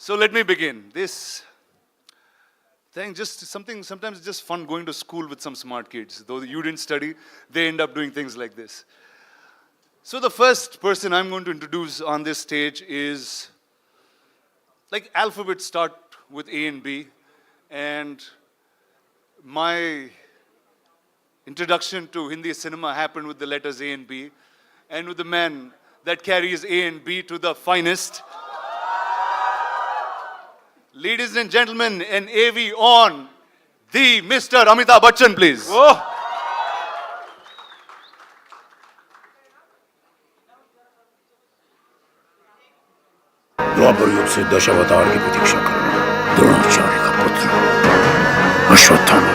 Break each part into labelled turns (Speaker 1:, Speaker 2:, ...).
Speaker 1: So let me begin. This thing, just something, sometimes it's just fun going to school with some smart kids. Though you didn't study, they end up doing things like this. So the first person I'm going to introduce on this stage is, like alphabets start with A and B, and my introduction to Hindi cinema happened with the letters A and B, and with the man that carries A and B to the finest. Ladies and gentlemen, an AV on, the Mr. Amitabh Bachchan, please.
Speaker 2: Oh.
Speaker 3: द्वापर युग से दशावतार की प्रतीक्षा करना द्रोणाचार्य का पुत्र Ashwatthama.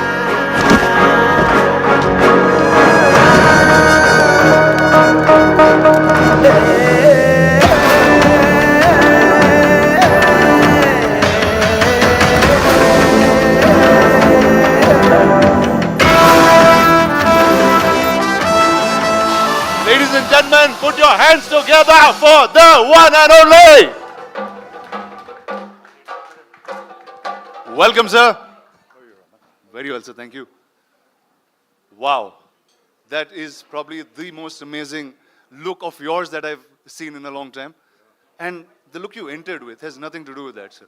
Speaker 1: Ladies and gentlemen, put your hands together for the one and only. Welcome, sir. Very well, sir. Thank you. Wow. That is probably the most amazing look of yours that I've seen in a long time. And the look you entered with has nothing to do with that, sir.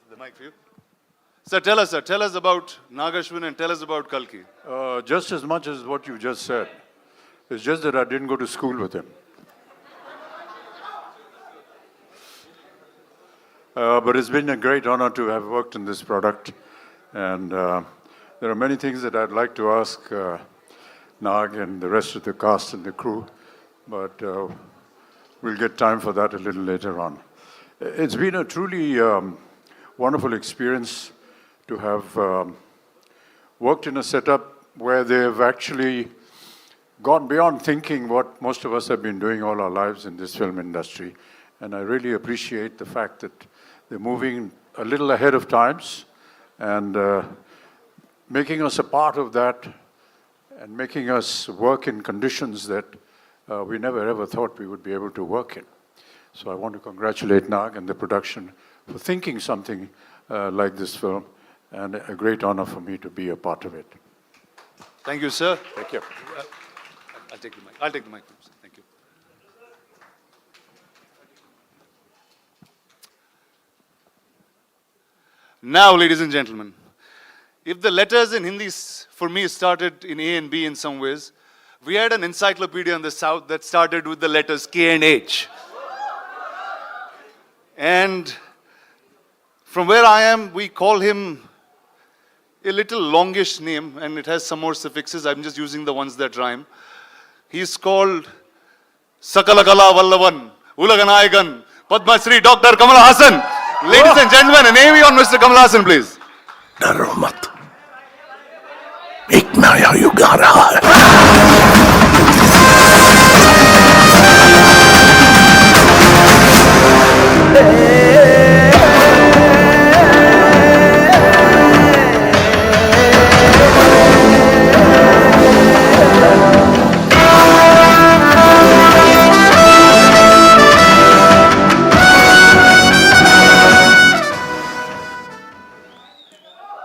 Speaker 1: The mic for you. Sir, tell us about Nagashwin and tell us about Kalki.
Speaker 2: Just as much as what you just said. It's just that I didn't go to school with him. But it's been a great honor to have worked in this product. And there are many things that I'd like to ask Nag and the rest of the cast and the crew, but we'll get time for that a little later on. It's been a truly wonderful experience to have worked in a setup where they've actually gone beyond thinking what most of us have been doing all our lives in this film industry. And I really appreciate the fact that they're moving a little ahead of times and making us a part of that and making us work in conditions that we never ever thought we would be able to work in. So I want to congratulate Nag and the production for thinking something like this film, and a great honor for me to be a part of it.
Speaker 1: Thank you, sir.
Speaker 2: Thank you.
Speaker 1: I'll take the mic. I'll take the mic, sir. Thank you. Now, ladies and gentlemen, if the letters in Hindi for me started in A and B in some ways, we had an encyclopedia in the South that started with the letters K and H. And from where I am, we call him a little longish name, and it has some more suffixes. I'm just using the ones that rhyme. He's called Sakalakala Vallavan, Ulaganayagan, Padma Shri Dr. Kamal Hassan. Ladies and gentlemen, an AV on Mr. Kamal Hassan, please.
Speaker 3: डरो मत, एक नया युग आ रहा है।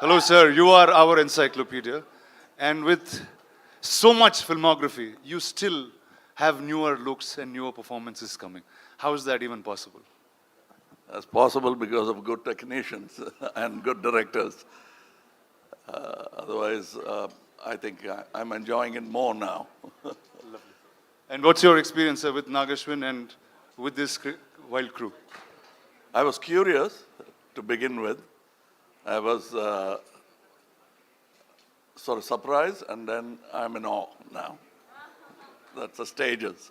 Speaker 1: Hello, sir. You are our encyclopedia. And with so much filmography, you still have newer looks and newer performances coming. How is that even possible?
Speaker 4: That's possible because of good technicians and good directors. Otherwise, I think I'm enjoying it more now.
Speaker 1: Lovely. And what's your experience, sir, with Nagashwin and with this wild crew?
Speaker 4: I was curious to begin with. I was sort of surprised, and then I'm in awe now. That's the stages.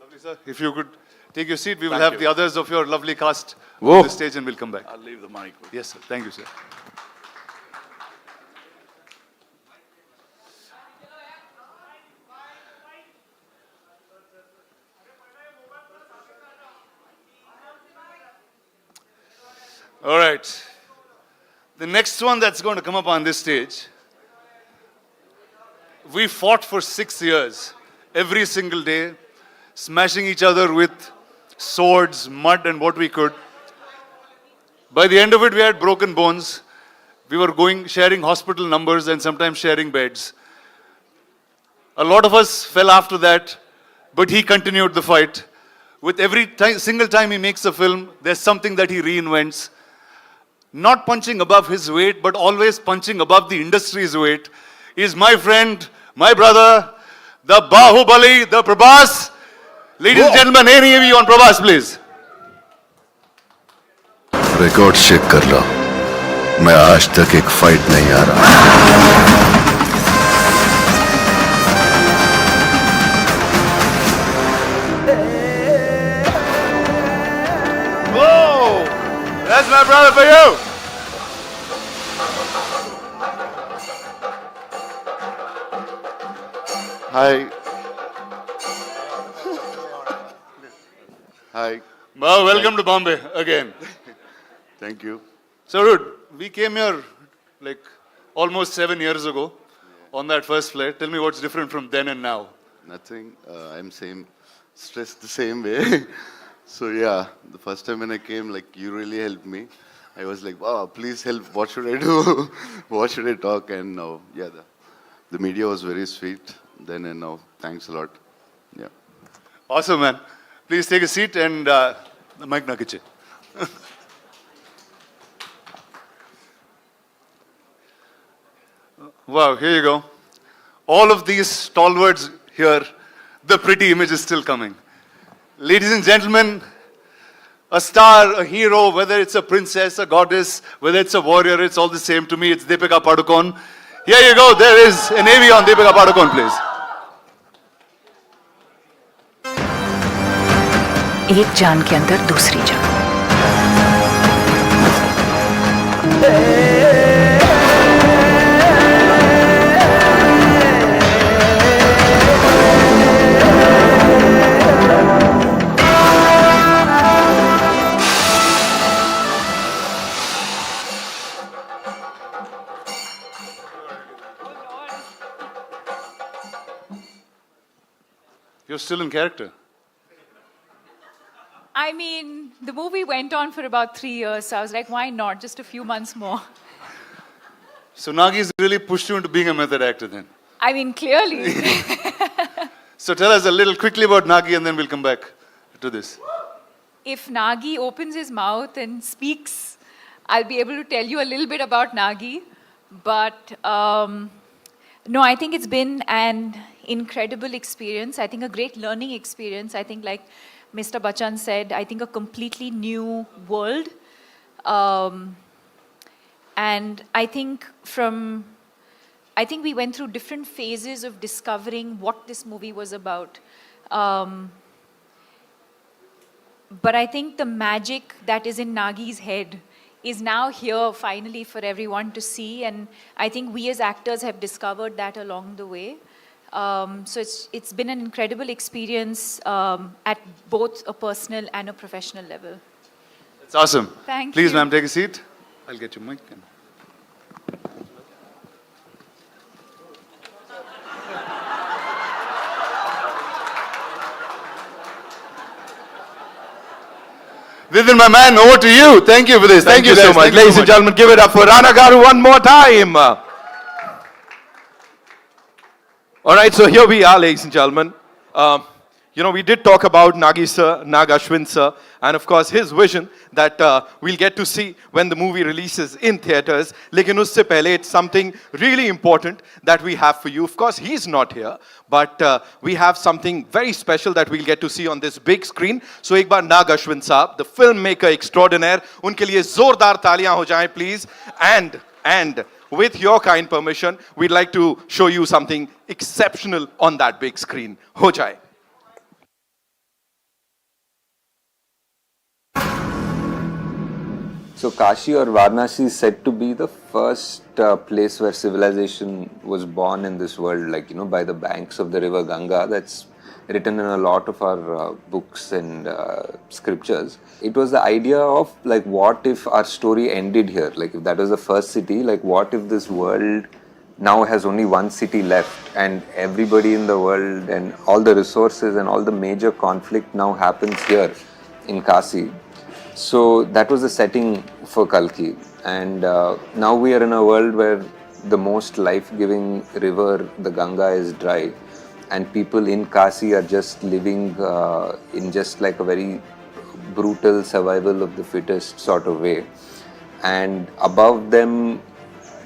Speaker 1: Lovely, sir. If you could take your seat, we will
Speaker 4: Thank
Speaker 1: have
Speaker 4: you.
Speaker 1: the others of your lovely cast
Speaker 2: Whoa.
Speaker 1: on the stage and we'll come back.
Speaker 4: I'll leave the mic with you.
Speaker 1: Yes, sir. Thank you, sir. All right. The next one that's going to come up on this stage, we fought for 6 years, every single day, smashing each other with swords, mud, and what we could. By the end of it, we had broken bones. We were sharing hospital numbers and sometimes sharing beds. A lot of us fell after that, but he continued the fight. With every single time he makes a film, there's something that he reinvents. Not punching above his weight, but always punching above the industry's weight. Is my friend, my brother, the Bahubali, the Prabhas. Ladies and gentlemen, any of you on Prabhas, please.
Speaker 5: Record check कर लो मैं आज तक एक fight नहीं आ रहा
Speaker 1: Whoa! That's my brother for you!
Speaker 6: Hi. Hi.
Speaker 1: Well, welcome to Bombay again.
Speaker 6: Thank you.
Speaker 1: So, dude, we came here like almost 7 years ago on that first flight. Tell me what's different from then and now.
Speaker 6: Nothing. I'm stressed the same way. So yeah, the first time when I came, like you really helped me. I was like, wow, please help. What should I do? What should I talk? And now, yeah, the media was very sweet then and now. Thanks a lot. Yeah.
Speaker 1: Awesome, man. Please take a seat and the mic na kiche. Wow, here you go. All of these stalwarts here, the pretty image is still coming. Ladies and gentlemen, a star, a hero, whether it's a princess, a goddess, whether it's a warrior, it's all the same to me. It's Deepika Padukone. Here you go. There is an AV on Deepika Padukone, please.
Speaker 7: एक जान के अंदर दूसरी जान
Speaker 1: You're still in character.
Speaker 7: I mean, the movie went on for about 3 years, so I was like, why not? Just a few months more.
Speaker 1: So Nagi's really pushed you into being a method actor then.
Speaker 7: I mean, clearly.
Speaker 1: So tell us a little quickly about Nagi and then we'll come back to this.
Speaker 7: If Nagi opens his mouth and speaks, I'll be able to tell you a little bit about Nagi. But no, I think it's been an incredible experience. I think a great learning experience. I think like Mr. Bachchan said, I think a completely new world. And I think we went through different phases of discovering what this movie was about. But I think the magic that is in Nagi's head is now here finally for everyone to see. And I think we as actors have discovered that along the way. So it's been an incredible experience at both a personal and a professional level.
Speaker 1: That's awesome.
Speaker 7: Thank
Speaker 1: Please,
Speaker 7: you.
Speaker 1: ma'am, take a seat. I'll get you mic. Vidin, my man, over to you. Thank you for this.
Speaker 8: Thank you so much. Ladies and gentlemen, give it up for Rana Garu one more time. All right, so here we are, ladies and gentlemen. We did talk about Nagi sir, Nag Ashwin sir, and of course his vision that we'll get to see when the movie releases in theaters. Lekin usse pehle, it's something really important that we have for you. Of course, he's not here, but we have something very special that we'll get to see on this big screen. So ek baar Nag Ashwin saab, the filmmaker extraordinaire, unke liye zordar taaliyan ho jaएं, please. And with your kind permission, we'd like to show you something exceptional on that big screen. Ho jaए.
Speaker 9: So Kashi or Varanasi is said to be the first place where civilization was born in this world, by the banks of the river Ganga. That's written in a lot of our books and scriptures. It was the idea of what if our story ended here? If that was the first city, what if this world now has only one city left and everybody in the world and all the resources and all the major conflict now happens here. in Kasi. So that was the setting for Kalki. And now we are in a world where the most life-giving river, the Ganga, is dry. And people in Kasi are just living in just like a very brutal survival of the fittest sort of way. And above them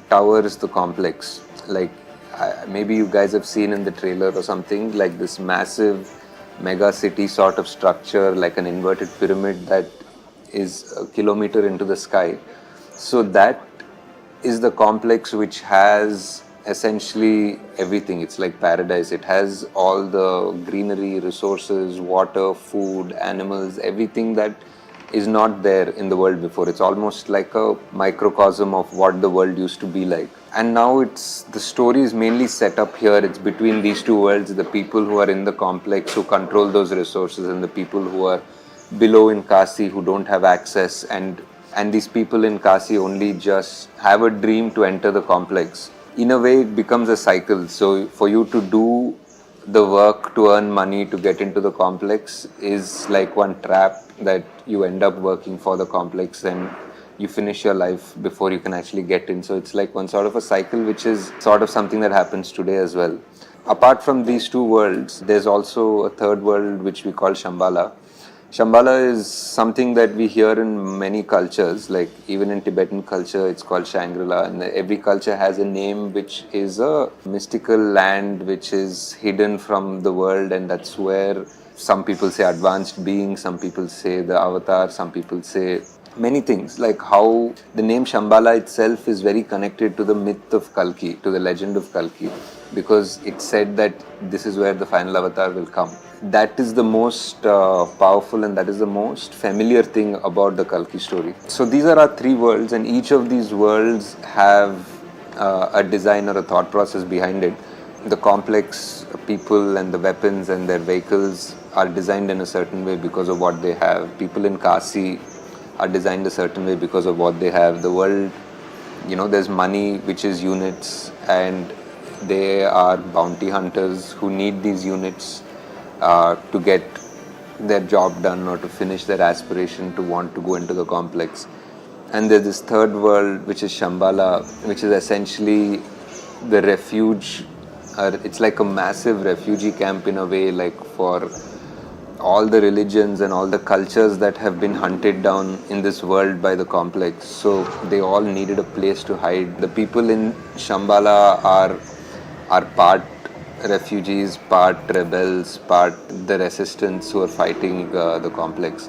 Speaker 9: towers the complex. Like maybe you guys have seen in the trailer or something, like this massive mega city sort of structure, like an inverted pyramid that is a kilometer into the sky. So that is the complex which has essentially everything. It's like paradise. It has all the greenery, resources, water, food, animals, everything that is not there in the world before. It's almost like a microcosm of what the world used to be like. And now it's the story is mainly set up here. It's between these two worlds, the people who are in the complex who control those resources and the people who are below in Kasi who don't have access, and these people in Kasi only just have a dream to enter the complex. In a way, it becomes a cycle. So for you to do the work to earn money to get into the complex is like one trap that you end up working for the complex and you finish your life before you can actually get in. So it's like one sort of a cycle, which is sort of something that happens today as well. Apart from these two worlds, there's also a third world which we call Shambhala. Shambhala is something that we hear in many cultures, like even in Tibetan culture, it's called Shangri-La, and every culture has a name which is a mystical land which is hidden from the world, and that's where some people say advanced being, some people say the avatar, some people say many things, like how the name Shambhala itself is very connected to the myth of Kalki, to the legend of Kalki, because it said that this is where the final avatar will come. That is the most powerful and that is the most familiar thing about the Kalki story. So these are our three worlds, and each of these worlds have a design or a thought process behind it. The complex people and the weapons and their vehicles are designed in a certain way because of what they have. People in Kasi are designed a certain way because of what they have. The world, there's money which is units, and they are bounty hunters who need these units to get their job done or to finish their aspiration to want to go into the complex. And there's this third world which is Shambhala, which is essentially the refuge. It's like a massive refugee camp in a way, like for all the religions and all the cultures that have been hunted down in this world by the complex. So they all needed a place to hide. The people in Shambhala are part refugees, part rebels, part the resistance who are fighting the complex.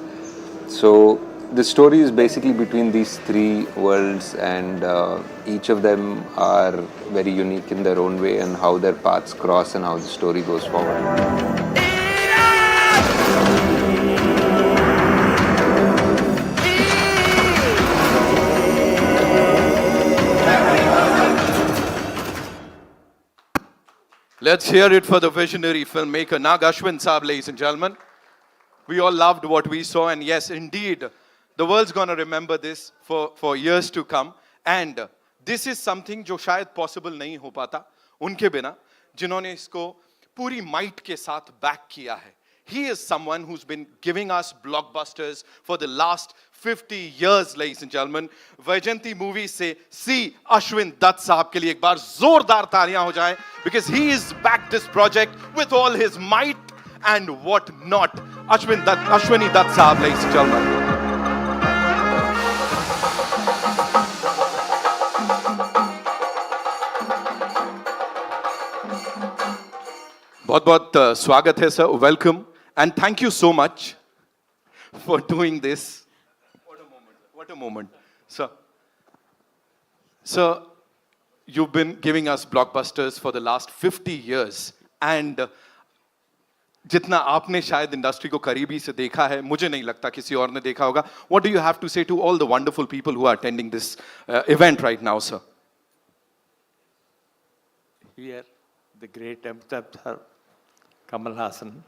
Speaker 9: So the story is basically between these three worlds, and each of them are very unique in their own way, and how their paths cross and how the story goes forward.
Speaker 8: Let's hear it for the visionary filmmaker Nag Ashwin Saab, ladies and gentlemen. We all loved what we saw, and yes, indeed, the world's gonna remember this for years to come. And this is something जो शायद possible नहीं हो पाता उनके बिना, जिन्होंने इसको पूरी might के साथ back किया है. He is someone who's been giving us blockbusters for the last 50 years, ladies and gentlemen. Vaijayanti movie से C. Ashwin Dutt साहब के लिए एक बार जोरदार तालियां हो जाएं, because he is backed this project with all his might and what not. Ashwini Dutt साहब, ladies and gentlemen. बहुत बहुत स्वागत है sir, welcome, and thank you so much for doing this. What a moment, sir. Sir, you've been giving us blockbusters for the last 50 years, and जितना आपने शायद industry को करीबी से देखा है, मुझे नहीं लगता किसी और ने देखा होगा. What do you have to say to all the wonderful people who are attending this event right now, sir?
Speaker 10: Here, the great Amitabh sir, Kamal Hassan,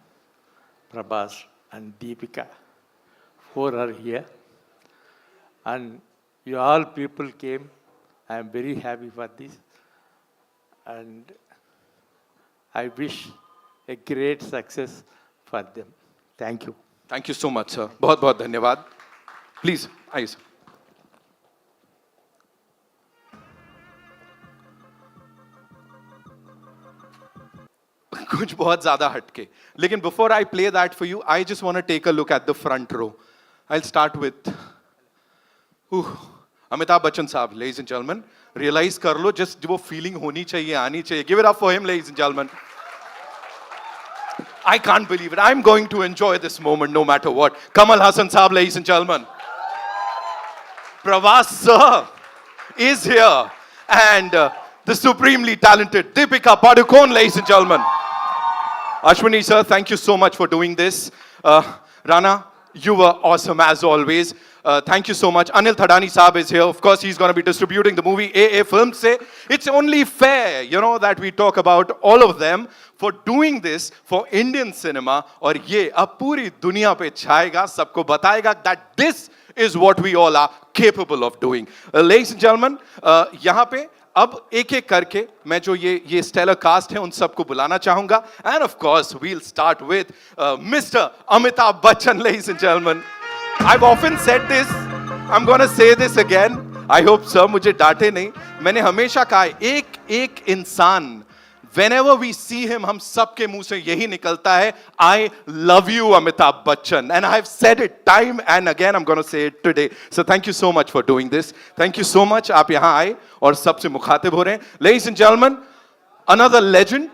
Speaker 10: Prabhas, and Deepika, four are here. And you all people came. I am very happy for this. And I wish a great success for them. Thank you.
Speaker 8: Thank you so much, sir. बहुत बहुत धन्यवाद. Please, आइए sir. कुछ बहुत ज्यादा हटके. लेकिन before I play that for you, I just want to take a look at the front row. I'll start with Amitabh Bachchan साहब, ladies and gentlemen. Realize कर लो, just वो feeling होनी चाहिए, आनी चाहिए. Give it up for him, ladies and gentlemen. I can't believe it. I'm going to enjoy this moment no matter what. Kamal Hassan Saab, ladies and gentlemen. Pravas sir is here. And the supremely talented Deepika Padukone, ladies and gentlemen. Ashwini sir, thank you so much for doing this. Rana, you were awesome as always. Thank you so much. Anil Thadani Saab is here. Of course, he's going to be distributing the movie AA Films se. It's only fair, you know, that we talk about all of them for doing this for Indian cinema. और ये अब पूरी दुनिया पे छाएगा, सबको बताएगा that this is what we all are capable of doing. Ladies and gentlemen, यहाँ पे अब एक एक करके मैं जो ये stellar cast है उन सबको बुलाना चाहूँगा. And of course, we'll start with Mr. Amitabh Bachchan, ladies and gentlemen. I've often said this. I'm going to say this again. I hope sir मुझे डांटे नहीं. मैंने हमेशा कहा है एक इंसान whenever we see him हम सबके मुंह से यही निकलता है I love you Amitabh Bachchan, and I've said it time and again. I'm going to say it today. So thank you so much for doing this. Thank you so much. आप यहाँ आए और सबसे मुखातिब हो रहे हैं. Ladies and gentlemen, another legend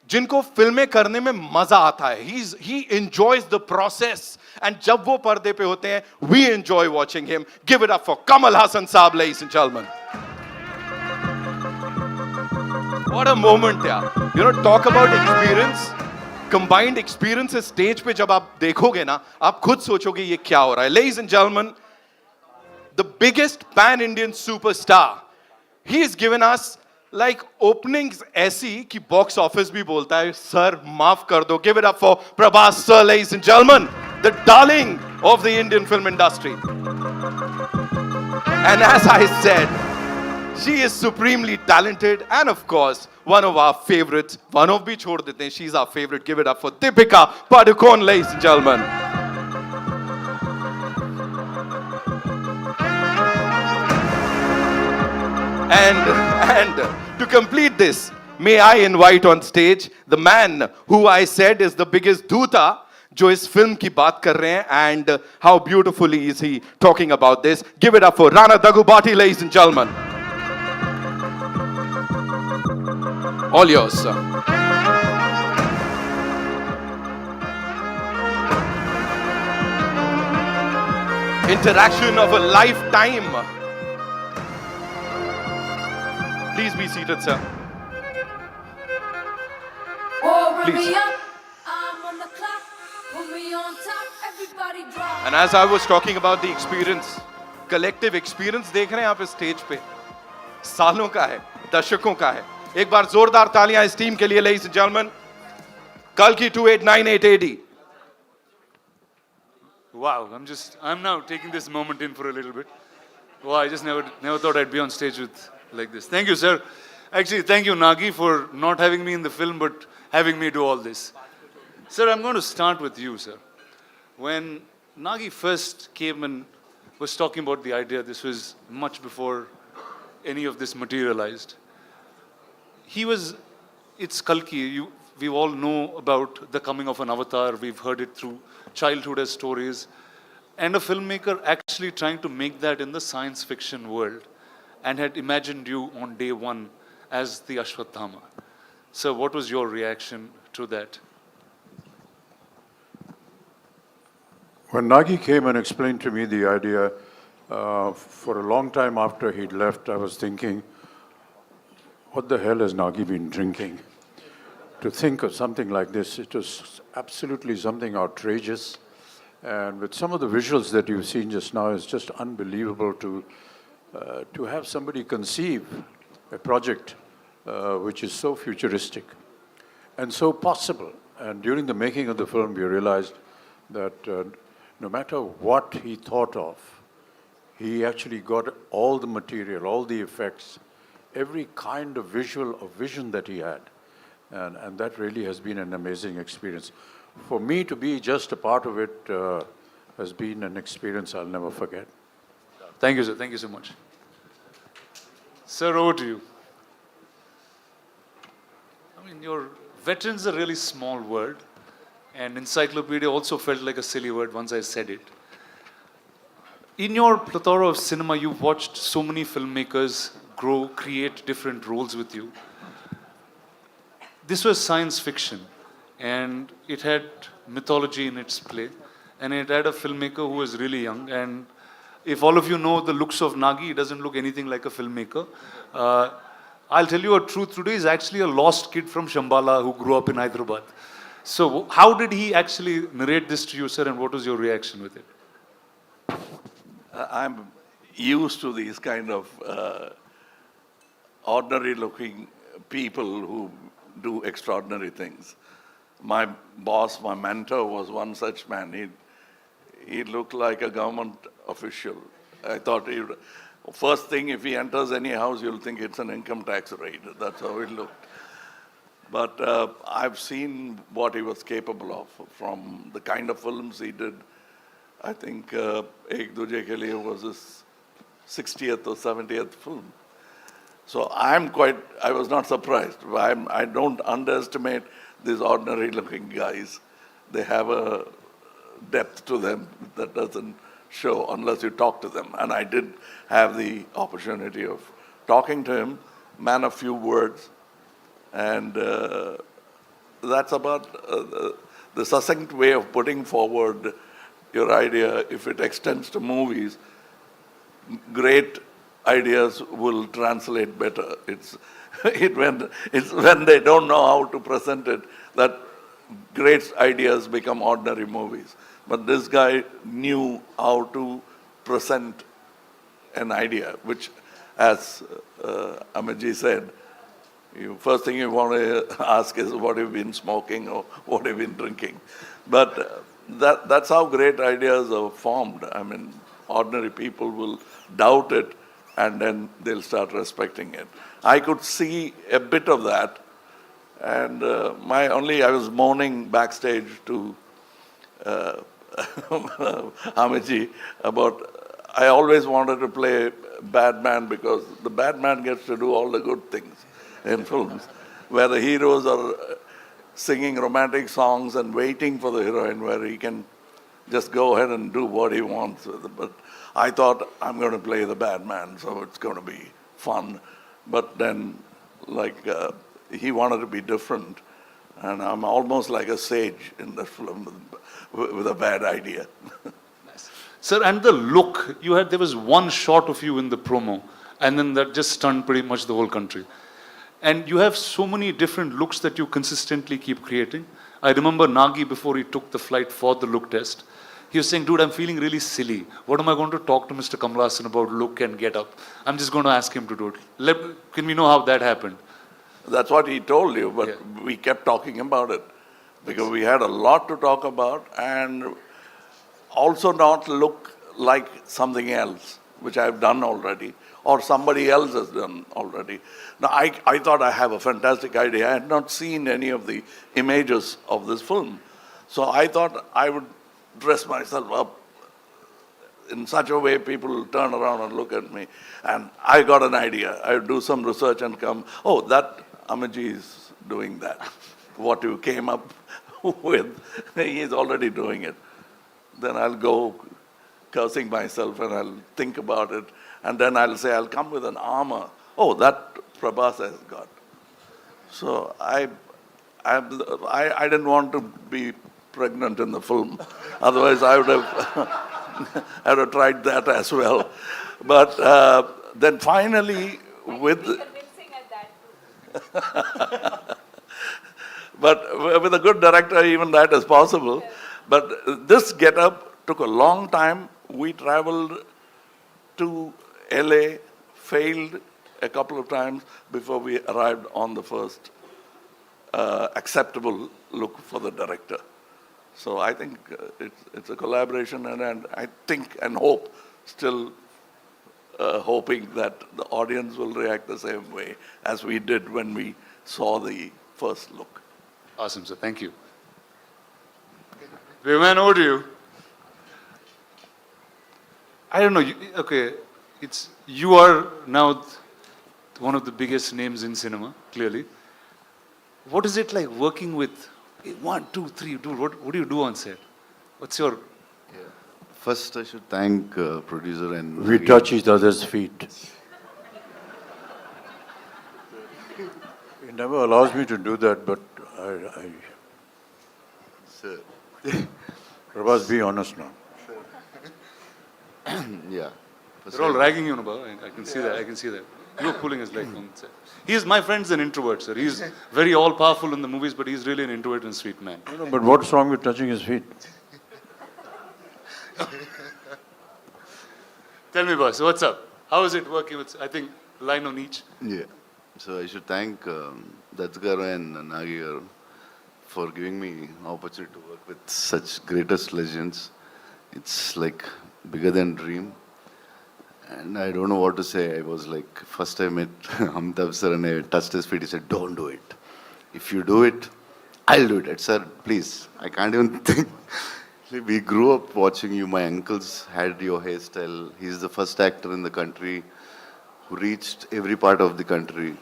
Speaker 8: जिनको फिल्में करने में मजा आता है. He enjoys the process. And जब वो पर्दे पे होते हैं, we enjoy watching him. Give it up for Kamal Hassan Saab, ladies and gentlemen. What a moment, yeah. You know, talk about experience. Combined experiences stage पे जब आप देखोगे ना, आप खुद सोचोगे ये क्या हो रहा है. Ladies and gentlemen, the biggest pan-Indian superstar. He has given us like openings ऐसी कि box office भी बोलता है, sir माफ कर दो. Give it up for Prabhas sir, ladies and gentlemen, the darling of the Indian film industry. And as I said, she is supremely talented and of course one of our favorites. One of भी छोड़ देते हैं, she's our favorite. Give it up for Deepika Padukone, ladies and gentlemen. And to complete this, may I invite on stage the man who I said is the biggest dhuta जो इस film की बात कर रहे हैं, and how beautifully is he talking about this. Give it up for Rana Daggubati, ladies and gentlemen. All yours, sir. Interaction of a lifetime. Please be seated, sir. Please. And as I was talking about the experience, collective experience देख रहे हैं आप इस stage पे, सालों का है, दशकों का है. एक बार जोरदार तालियां इस टीम के लिए, ladies and gentlemen. Kalki 2898 AD.
Speaker 1: Wow, I'm now taking this moment in for a little bit. Wow, I just never thought I'd be on stage with like this. Thank you, sir. Actually, thank you, Nagi, for not having me in the film, but having me do all this. Sir, I'm going to start with you, sir. When Nagi first came and was talking about the idea, this was much before any of this materialized. It's Kalki. We all know about the coming of an avatar. We've heard it through childhood as stories. And a filmmaker actually trying to make that in the science fiction world and had imagined you on day one as the Ashwatthama. So what was your reaction to that?
Speaker 2: When Nagi came and explained to me the idea, for a long time after he'd left, I was thinking, what the hell has Nagi been drinking? To think of something like this, it was absolutely something outrageous. And with some of the visuals that you've seen just now, it's just unbelievable to have somebody conceive a project which is so futuristic and so possible. And during the making of the film, we realized that no matter what he thought of, he actually got all the material, all the effects, every kind of visual or vision that he had. And that really has been an amazing experience. for me to be just a part of it has been an experience I'll never forget.
Speaker 1: Thank you, sir. Thank you so much. Sir, over to you. I mean, your veteran's a really small word, and encyclopedia also felt like a silly word once I said it. In your plethora of cinema, you've watched so many filmmakers grow, create different roles with you. This was science fiction, and it had mythology in its play, and it had a filmmaker who was really young. And if all of you know the looks of Nagi, he doesn't look anything like a filmmaker. I'll tell you a truth today, he's actually a lost kid from Shambhala who grew up in Hyderabad. So how did he actually narrate this to you, sir, and what was your reaction with it?
Speaker 4: I'm used to these kind of ordinary-looking people who do extraordinary things. My boss, my mentor, was one such man. He looked like a government official. I thought first thing, if he enters any house, you'll think it's an income tax raid. That's how he looked. But I've seen what he was capable of from the kind of films he did. I think Ek Duje Ke Liye was his 60th or 70th film. So I was not surprised. I don't underestimate these ordinary looking guys. They have a depth to them that doesn't show unless you talk to them. And I did have the opportunity of talking to him, man of few words. And that's about the succinct way of putting forward your idea. If it extends to movies, great ideas will translate better. It's when they don't know how to present it that great ideas become ordinary movies. But this guy knew how to present an idea, which, as Amitji said, first thing you want to ask is what have you been smoking or what have you been drinking. But that's how great ideas are formed. I mean, ordinary people will doubt it and then they'll start respecting it. I could see a bit of that, and I was moaning backstage to Amitji about, I always wanted to play bad man because the bad man gets to do all the good things in films, where the heroes are singing romantic songs and waiting for the heroine, where he can just go ahead and do what he wants with it. But I thought, I'm going to play the bad man, so it's going to be fun. But then, he wanted to be different, and I'm almost like a sage in that film with a bad idea.
Speaker 1: Nice. Sir, and the look, there was one shot of you in the promo, and then that just stunned pretty much the whole country. And you have so many different looks that you consistently keep creating. I remember Nagi, before he took the flight for the look test, he was saying, dude, I'm feeling really silly. What am I going to talk to Mr. Kamal Haasan about look and get up? I'm just going to ask him to do it. Can we know how that happened?
Speaker 4: That's what he told you, but we kept talking about it because we had a lot to talk about and also not look like something else, which I've done already, or somebody else has done already. Now, I thought I have a fantastic idea. I had not seen any of the images of this film. So I thought I would dress myself up in such a way people will turn around and look at me. And I got an idea. I would do some research and come, oh, that Amitji is doing that. What you came up with, he's already doing it. Then I'll go cursing myself and I'll think about it. And then I'll say, I'll come with an armor. Oh, that Prabhas has got. So I didn't want to be pregnant in the film. Otherwise, I would have tried that as well. But then finally, with but with a good director, even that is possible. But this get-up took a long time. We traveled to LA, failed a couple of times before we arrived on the first acceptable look for the director. So I think it's a collaboration, and I think and hope, still hoping that the audience will react the same way as we did when we saw the first look.
Speaker 1: Awesome, sir. Thank you. Big man, over to you. I don't know. Okay, you are now one of the biggest names in cinema, clearly. What is it like working with 1, 2, 3, dude? What do you do on set? What's your...
Speaker 6: First, I should thank producer and...
Speaker 2: We touch each other's feet. He never allows me to do that, but
Speaker 6: Sir.
Speaker 2: Prabhas, be honest now.
Speaker 6: Yeah.
Speaker 1: They're all ragging you, Nubha. I can see that. I can see that. You're pulling his leg on set. My friend's an introvert, sir. He's very all-powerful in the movies, but he's really an introvert and sweet man.
Speaker 2: No, but what's wrong with touching his feet?
Speaker 1: Tell me, boss, what's up? How is it working with, I think, line on each?
Speaker 6: Yeah. So I should thank Datsgaru and Nagi for giving me opportunity to work with such greatest legends. It's like bigger than dream. And I don't know what to say. I was like, first time I met Amitabh sir and I touched his feet. He said, don't do it. If you do it, I'll do it. I said, sir, please. I can't even think. We grew up watching you. My uncles had your hairstyle. He's the first actor in the country who reached every part of the country.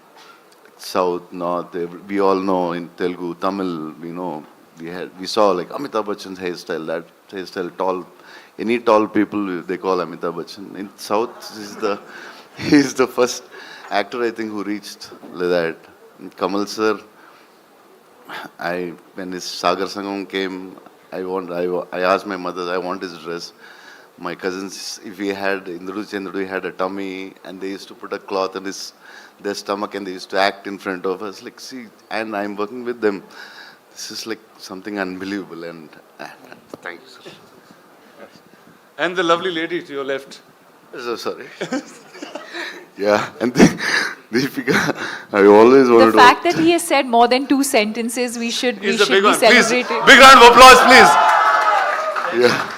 Speaker 6: South, North, we all know in Telugu, Tamil, we know, we saw like Amitabh Bachchan's hairstyle, that hairstyle, tall, any tall people, they call Amitabh Bachchan. In South, he's the first actor, I think, who reached like that. And Kamal sir, when his Sagar Sangam came, I asked my mother, I want his dress. My cousins, if we had, Indru Chandru had a tummy, and they used to put a cloth on their stomach, and they used to act in front of us. Like, see, and I'm working with them. This is like something unbelievable, and thank you, sir.
Speaker 1: And the lovely lady to your left.
Speaker 6: So sorry. Yeah, and Deepika, I always wanted to...
Speaker 7: The fact that he has said more than 2 sentences, we should be celebrating.
Speaker 1: Please, big round of applause, please.
Speaker 6: Yeah.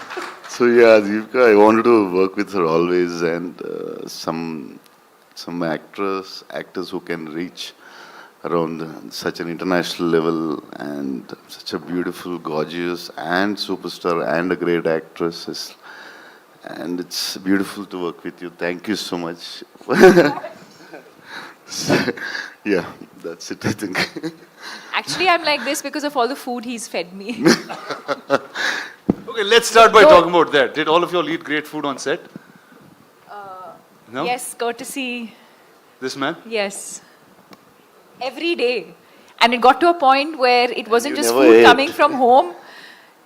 Speaker 6: So yeah, Deepika, I wanted to work with her always, and some actors who can reach around such an international level, and such a beautiful, gorgeous, and superstar, and a great actress. And it's beautiful to work with you. Thank you so much. Yeah, that's it, I think.
Speaker 7: Actually, I'm like this because of all the food he's fed me.
Speaker 1: Okay, let's start by talking about that. Did all of you all eat great food on set? No?
Speaker 7: Yes, courtesy.
Speaker 1: This man?
Speaker 7: Yes. Every day. And it got to a point where it wasn't
Speaker 6: You
Speaker 7: just
Speaker 6: never
Speaker 7: food
Speaker 6: ate.
Speaker 7: coming from home.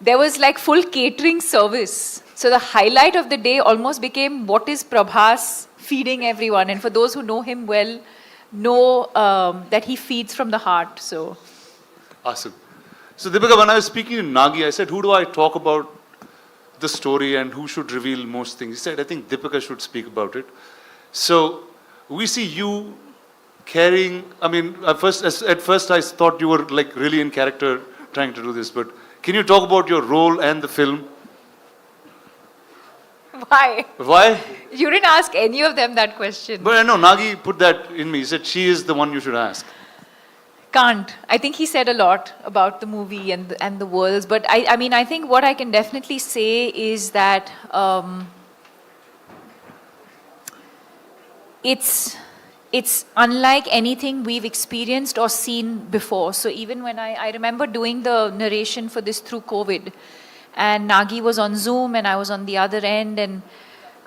Speaker 7: There was like full catering service. So the highlight of the day almost became what is Prabhas feeding everyone. And for those who know him well, know that he feeds from the heart. So.
Speaker 1: Awesome. So Deepika, when I was speaking to Nagi, I said, who do I talk about the story and who should reveal most things? He said, I think Deepika should speak about it. So we see you carrying, I mean, at first I thought you were like really in character trying to do this, but can you talk about your role and the film?
Speaker 7: Why?
Speaker 1: Why?
Speaker 7: You didn't ask any of them that question.
Speaker 1: But I know Nagi put that in me. He said she is the one you should ask.
Speaker 7: Can't. I think he said a lot about the movie and the worlds. But I mean, I think what I can definitely say is that it's unlike anything we've experienced or seen before. So even when I remember doing the narration for this through COVID, and Nagi was on Zoom and I was on the other end, and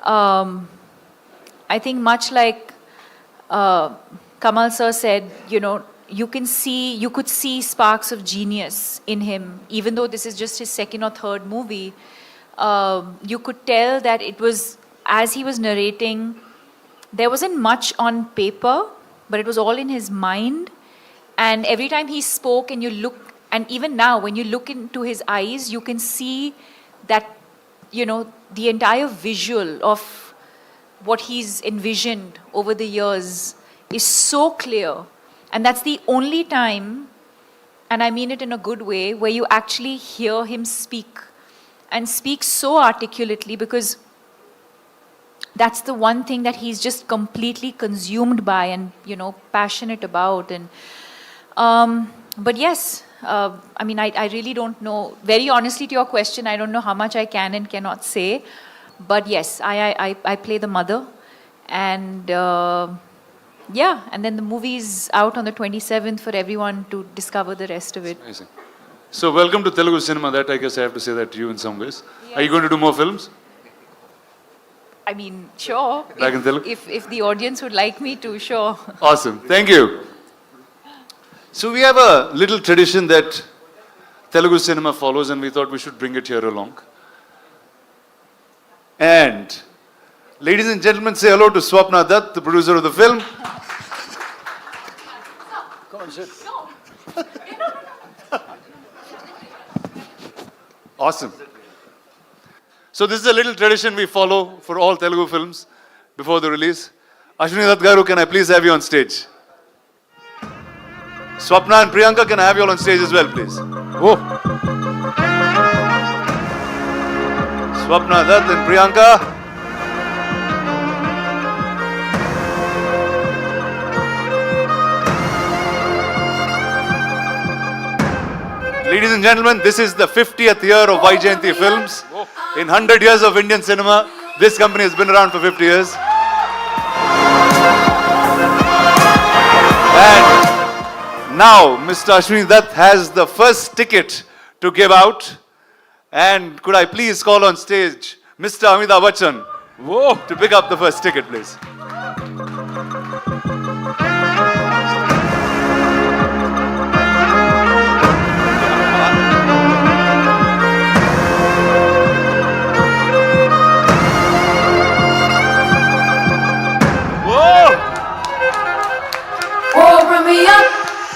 Speaker 7: I think much like Kamal sir said, you know, you could see sparks of genius in him, even though this is just his 2nd or 3rd movie. You could tell that it was, as he was narrating, there wasn't much on paper, but it was all in his mind. And every time he spoke and you look, and even now when you look into his eyes, you can see that, you know, the entire visual of what he's envisioned over the years is so clear. And that's the only time, and I mean it in a good way, where you actually hear him speak, and speak so articulately, because that's the one thing that he's just completely consumed by and, you know, passionate about. And but yes, I mean, I really don't know. Very honestly, to your question, I don't know how much I can and cannot say. But yes, I play the mother. And yeah, and then the movie's out on the 27th for everyone to discover the rest of it.
Speaker 1: Amazing. So welcome to Telugu cinema. That I guess I have to say that to you in some ways. Are you going to do more films?
Speaker 7: I mean, sure.
Speaker 1: Back in Telugu?
Speaker 7: If the audience would like me to, sure.
Speaker 1: Awesome. Thank you. So we have a little tradition that Telugu cinema follows, and we thought we should bring it here along. And ladies and gentlemen, say hello to Swapna Dutt, the producer of the film. Awesome. So this is a little tradition we follow for all Telugu films before the release. Ashwini Dutt Garu, can I please have you on stage? Swapna and Priyanka, can I have you all on stage as well, please? Oh. Swapna Dutt and Priyanka. Ladies and gentlemen, this is the 50th year of Vaijayanti Films. In 100 years of Indian cinema, this company has been around for 50 years. And now, Mr. Ashwini Dutt has the first ticket to give out. And could I please call on stage Mr. Amitabh Bachchan to pick up the first ticket, please.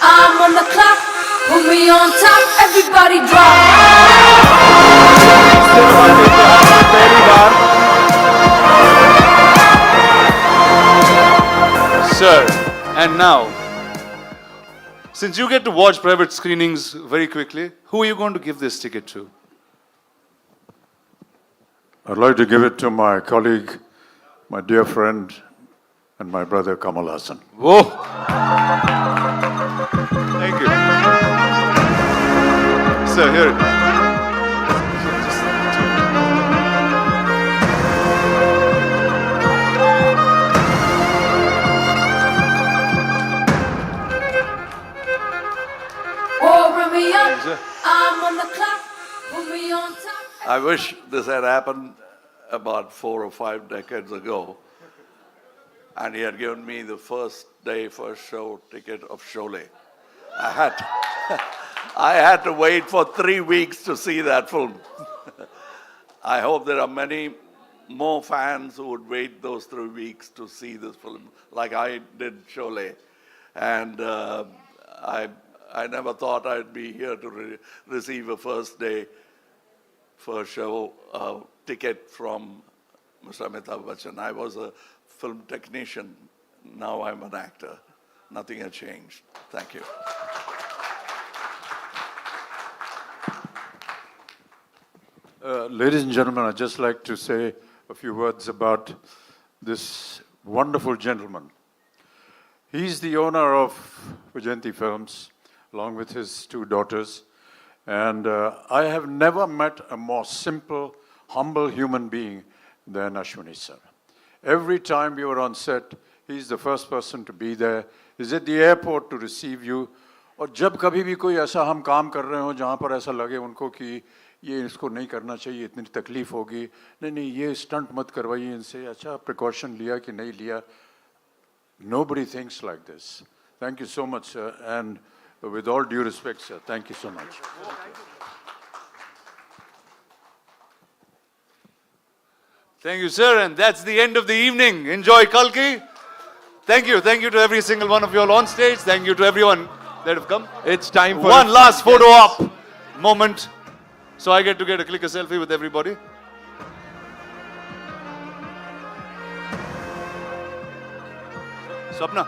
Speaker 11: I'm on the clock, put me on top, everybody drop.
Speaker 1: Sir, and now, since you get to watch private screenings very quickly, who are you going to give this ticket to?
Speaker 2: I'd like to give it to my colleague, my dear friend, and my brother Kamal Hassan.
Speaker 1: Whoa! Thank you. Sir, here it is.
Speaker 11: I'm on the clock, put me on top.
Speaker 4: I wish this had happened about 4 or 5 decades ago. And he had given me the first day, first show ticket of Sholay. I had to wait for 3 weeks to see that film. I hope there are many more fans who would wait those 3 weeks to see this film, like I did Sholay. And I never thought I'd be here to receive a first day, first show ticket from Mr. Amitabh Bachchan. I was a film technician. Now I'm an actor. Nothing has changed. Thank you.
Speaker 2: Ladies and gentlemen, I'd just like to say a few words about this wonderful gentleman. He's the owner of Vaijayanti Films, along with his 2 daughters. And I have never met a more simple, humble human being than Ashwini sir. Every time we were on set, he's the first person to be there. He's at the airport to receive you. और जब कभी भी कोई ऐसा हम काम कर रहे हो जहाँ पर ऐसा लगे उनको कि ये इसको नहीं करना चाहिए, इतनी तकलीफ होगी, नहीं ये स्टंट मत करवाइए इनसे, अच्छा प्रिकॉशन लिया कि नहीं लिया. Nobody thinks like this. Thank you so much, sir. And with all due respect, sir, thank you so much.
Speaker 1: Thank you, sir. And that's the end of the evening. Enjoy Kalki. Thank you. Thank you to every single one of you all on stage. Thank you to everyone that have come.
Speaker 8: It's time for
Speaker 1: one last photo op moment. So I get to click a selfie with everybody. Swapna.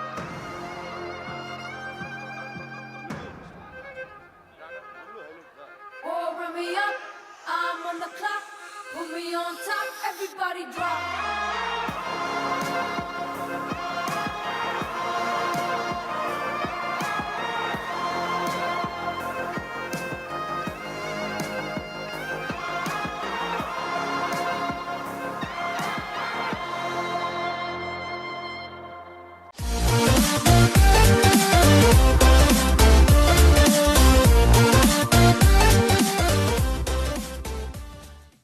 Speaker 11: Oh, run me up, I'm on the clock, put me on top, everybody drop.